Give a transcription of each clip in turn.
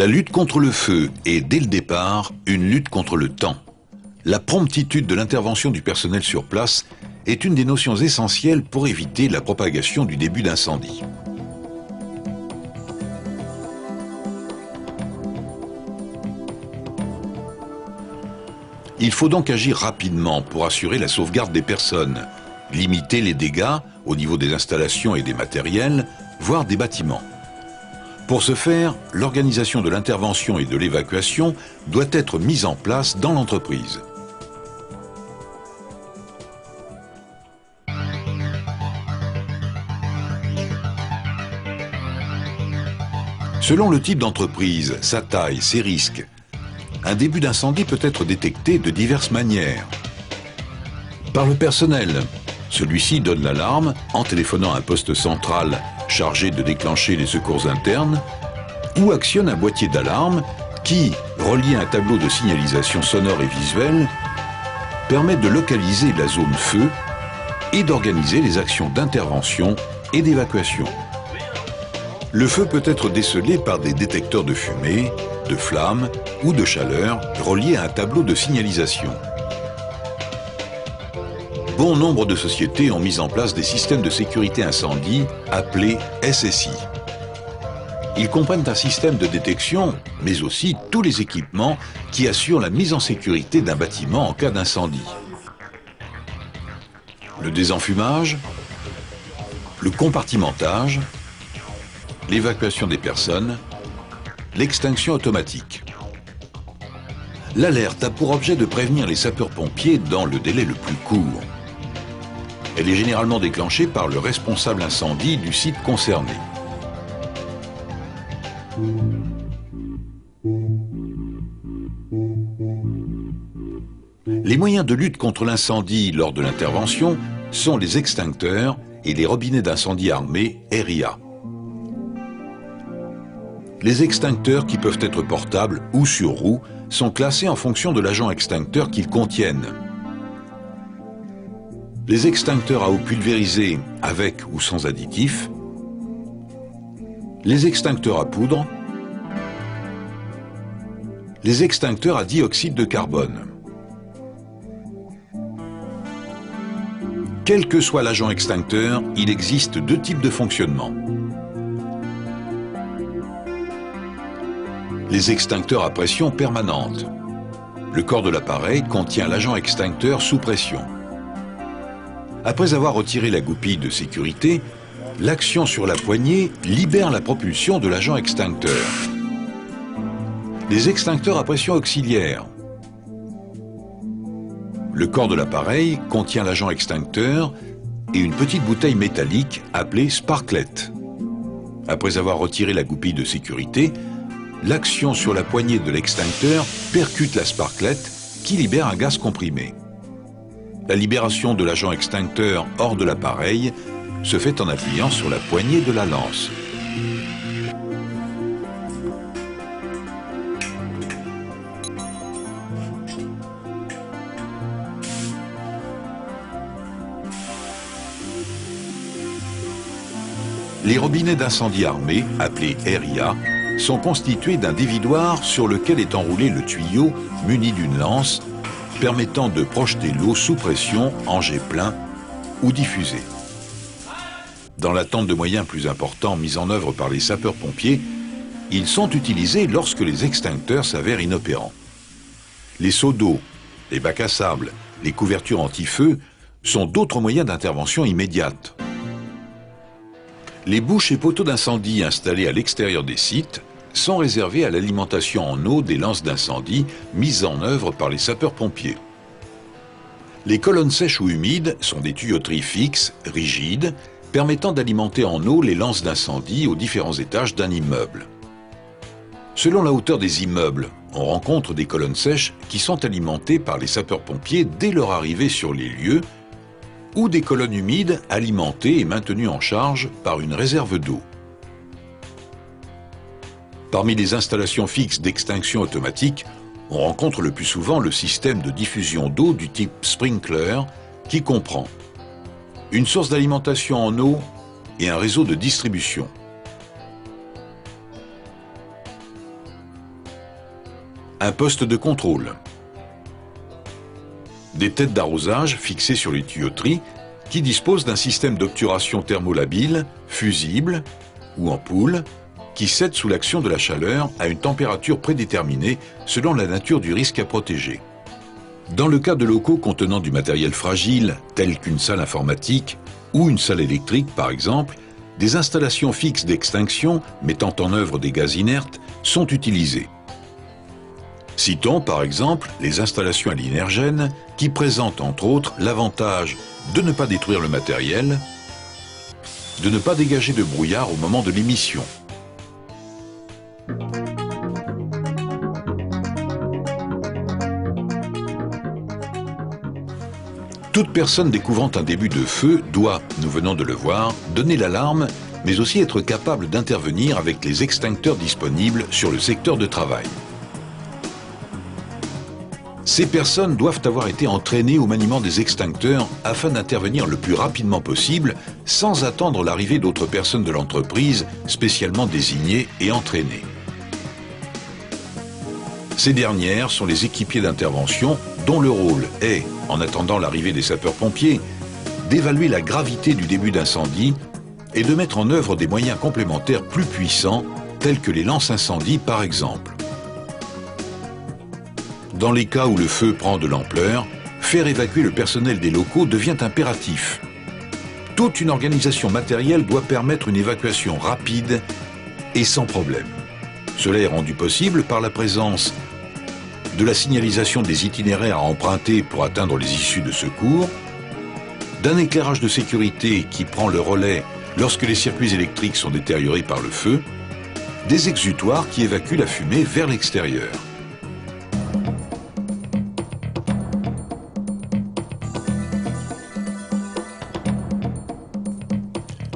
La lutte contre le feu est, dès le départ, une lutte contre le temps. La promptitude de l'intervention du personnel sur place est une des notions essentielles pour éviter la propagation du début d'incendie. Il faut donc agir rapidement pour assurer la sauvegarde des personnes, limiter les dégâts au niveau des installations et des matériels, voire des bâtiments. Pour ce faire, l'organisation de l'intervention et de l'évacuation doit être mise en place dans l'entreprise. Selon le type d'entreprise, sa taille, ses risques, un début d'incendie peut être détecté de diverses manières. Par le personnel, celui-ci donne l'alarme en téléphonant à un poste central chargé de déclencher les secours internes ou actionne un boîtier d'alarme qui, relié à un tableau de signalisation sonore et visuelle, permet de localiser la zone feu et d'organiser les actions d'intervention et d'évacuation. Le feu peut être décelé par des détecteurs de fumée, de flammes ou de chaleur reliés à un tableau de signalisation. Bon nombre de sociétés ont mis en place des systèmes de sécurité incendie appelés SSI. Ils comprennent un système de détection, mais aussi tous les équipements qui assurent la mise en sécurité d'un bâtiment en cas d'incendie. Le désenfumage, le compartimentage, l'évacuation des personnes, l'extinction automatique. L'alerte a pour objet de prévenir les sapeurs-pompiers dans le délai le plus court. Elle est généralement déclenchée par le responsable incendie du site concerné. Les moyens de lutte contre l'incendie lors de l'intervention sont les extincteurs et les robinets d'incendie armés RIA. Les extincteurs, qui peuvent être portables ou sur roue, sont classés en fonction de l'agent extincteur qu'ils contiennent. Les extincteurs à eau pulvérisée avec ou sans additif, les extincteurs à poudre, les extincteurs à dioxyde de carbone. Quel que soit l'agent extincteur, il existe deux types de fonctionnement. Les extincteurs à pression permanente. Le corps de l'appareil contient l'agent extincteur sous pression. Après avoir retiré la goupille de sécurité, l'action sur la poignée libère la propulsion de l'agent extincteur. Les extincteurs à pression auxiliaire. Le corps de l'appareil contient l'agent extincteur et une petite bouteille métallique appelée sparklet. Après avoir retiré la goupille de sécurité, l'action sur la poignée de l'extincteur percute la sparklet qui libère un gaz comprimé. La libération de l'agent extincteur hors de l'appareil se fait en appuyant sur la poignée de la lance. Les robinets d'incendie armés, appelés RIA, sont constitués d'un dévidoir sur lequel est enroulé le tuyau muni d'une lance permettant de projeter l'eau sous pression en jet plein ou diffusé. Dans l'attente de moyens plus importants mis en œuvre par les sapeurs-pompiers, ils sont utilisés lorsque les extincteurs s'avèrent inopérants. Les seaux d'eau, les bacs à sable, les couvertures anti-feu sont d'autres moyens d'intervention immédiate. Les bouches et poteaux d'incendie installés à l'extérieur des sites sont réservés à l'alimentation en eau des lances d'incendie mises en œuvre par les sapeurs-pompiers. Les colonnes sèches ou humides sont des tuyauteries fixes, rigides, permettant d'alimenter en eau les lances d'incendie aux différents étages d'un immeuble. Selon la hauteur des immeubles, on rencontre des colonnes sèches qui sont alimentées par les sapeurs-pompiers dès leur arrivée sur les lieux, ou des colonnes humides alimentées et maintenues en charge par une réserve d'eau. Parmi les installations fixes d'extinction automatique, on rencontre le plus souvent le système de diffusion d'eau du type sprinkler qui comprend une source d'alimentation en eau et un réseau de distribution. un poste de contrôle. Des têtes d'arrosage fixées sur les tuyauteries qui disposent d'un système d'obturation thermolabile, fusible ou ampoule, qui cède sous l'action de la chaleur à une température prédéterminée selon la nature du risque à protéger. Dans le cas de locaux contenant du matériel fragile, tel qu'une salle informatique ou une salle électrique par exemple, des installations fixes d'extinction mettant en œuvre des gaz inertes sont utilisées. Citons par exemple les installations à l'inergène qui présentent entre autres l'avantage de ne pas détruire le matériel, de ne pas dégager de brouillard au moment de l'émission. Toute personne découvrant un début de feu doit, nous venons de le voir, donner l'alarme, mais aussi être capable d'intervenir avec les extincteurs disponibles sur le secteur de travail. Ces personnes doivent avoir été entraînées au maniement des extincteurs afin d'intervenir le plus rapidement possible sans attendre l'arrivée d'autres personnes de l'entreprise spécialement désignées et entraînées. Ces dernières sont les équipiers d'intervention dont le rôle est, en attendant l'arrivée des sapeurs-pompiers, d'évaluer la gravité du début d'incendie et de mettre en œuvre des moyens complémentaires plus puissants tels que les lance-incendies par exemple. Dans les cas où le feu prend de l'ampleur, faire évacuer le personnel des locaux devient impératif. Toute une organisation matérielle doit permettre une évacuation rapide et sans problème. Cela est rendu possible par la présence de la signalisation des itinéraires à emprunter pour atteindre les issues de secours, d'un éclairage de sécurité qui prend le relais lorsque les circuits électriques sont détériorés par le feu, des exutoires qui évacuent la fumée vers l'extérieur.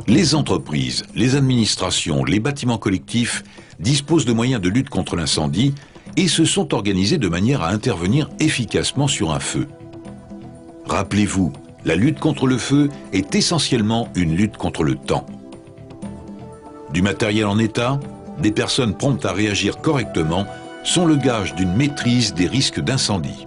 Les entreprises, les administrations, les bâtiments collectifs disposent de moyens de lutte contre l'incendie et se sont organisés de manière à intervenir efficacement sur un feu. Rappelez-vous, la lutte contre le feu est essentiellement une lutte contre le temps. Du matériel en état, des personnes promptes à réagir correctement sont le gage d'une maîtrise des risques d'incendie.